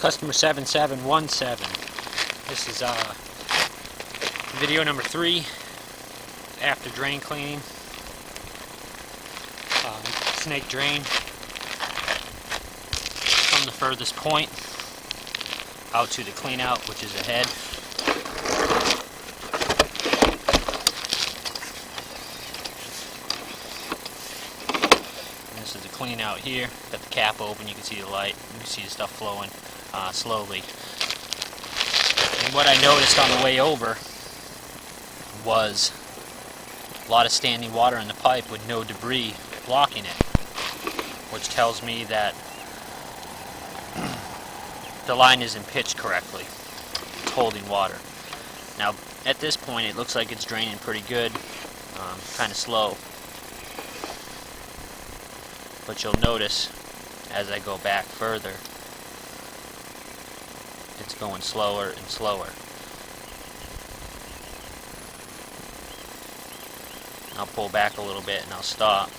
Customer 7717. This is video number 3 after drain cleaning. Snake drain from the furthest point out to the clean out, which is ahead. And this is the clean out here. Got the cap open, you can see the light, you can see the stuff flowing slowly. And what I noticed on the way over was a lot of standing water in the pipe with no debris blocking it, which tells me that the line isn't pitched correctly. It's holding water. Now at this point it looks like it's draining pretty good, kind of slow, but you'll notice as I go back further it's going slower and slower. I'll pull back a little bit and I'll stop.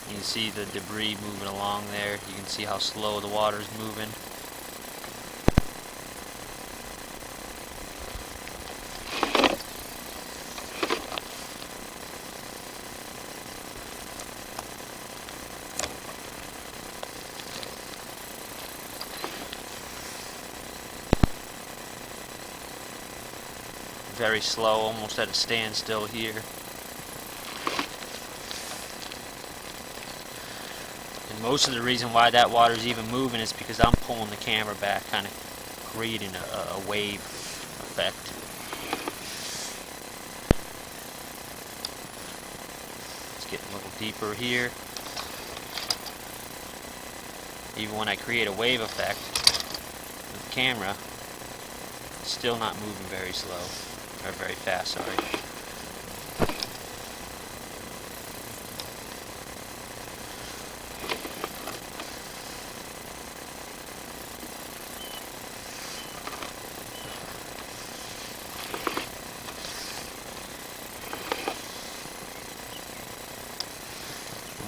You can see the debris moving along there. You can see how slow the water is moving. Very slow, almost at a standstill here. And most of the reason why that water is even moving is because I'm pulling the camera back, kind of creating a wave effect. It's getting a little deeper here. Even when I create a wave effect with the camera, it's still not moving very slow. Or very fast, sorry.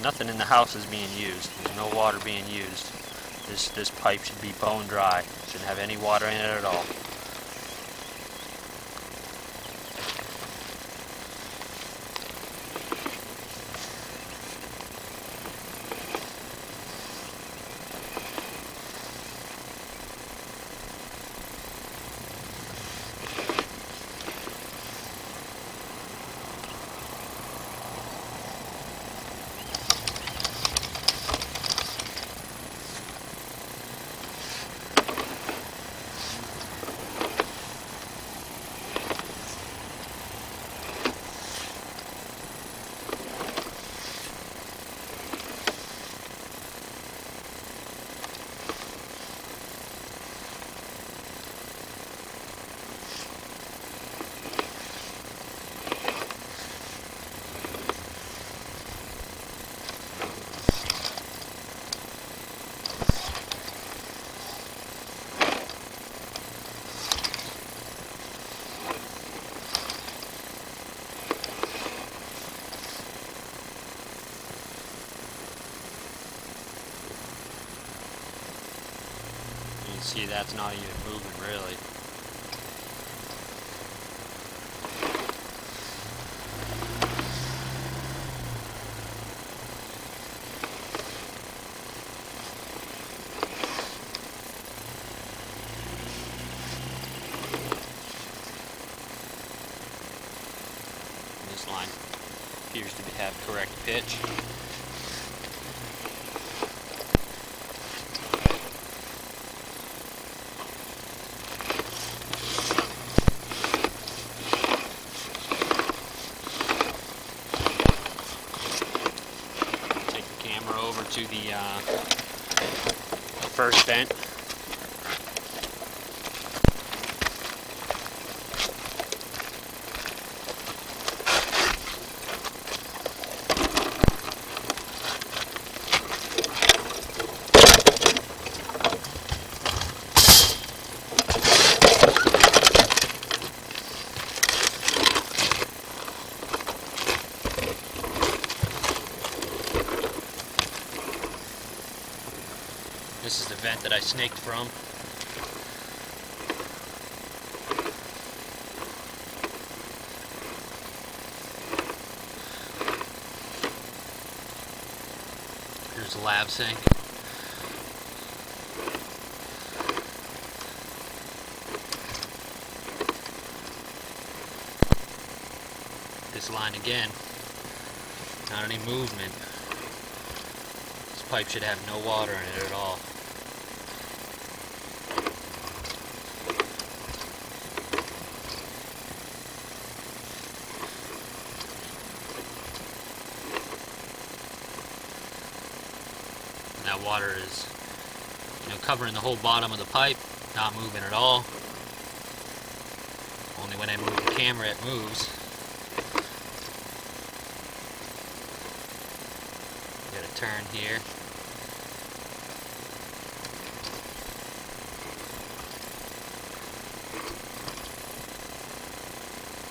Nothing in the house is being used. There's no water being used. This pipe should be bone dry. Shouldn't have any water in it at all. See, that's not even moving really. This line appears to have correct pitch. Over to the first vent. This is the vent that I snaked from. Here's the lab sink. This line again, not any movement. This pipe should have no water in it at all. And that water is, covering the whole bottom of the pipe, not moving at all. Only when I move the camera it moves. Turn here.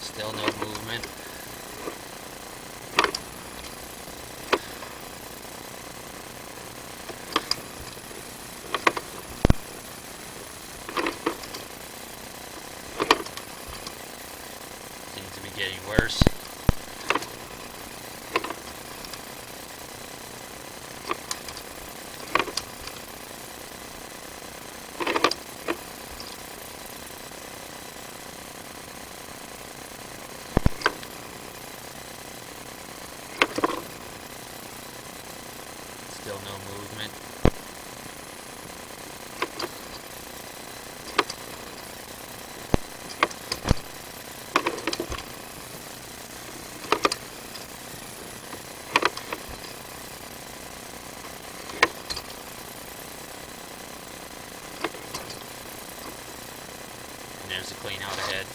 Still no movement. Seems to be getting worse. Still no movement. And there's the clean out ahead.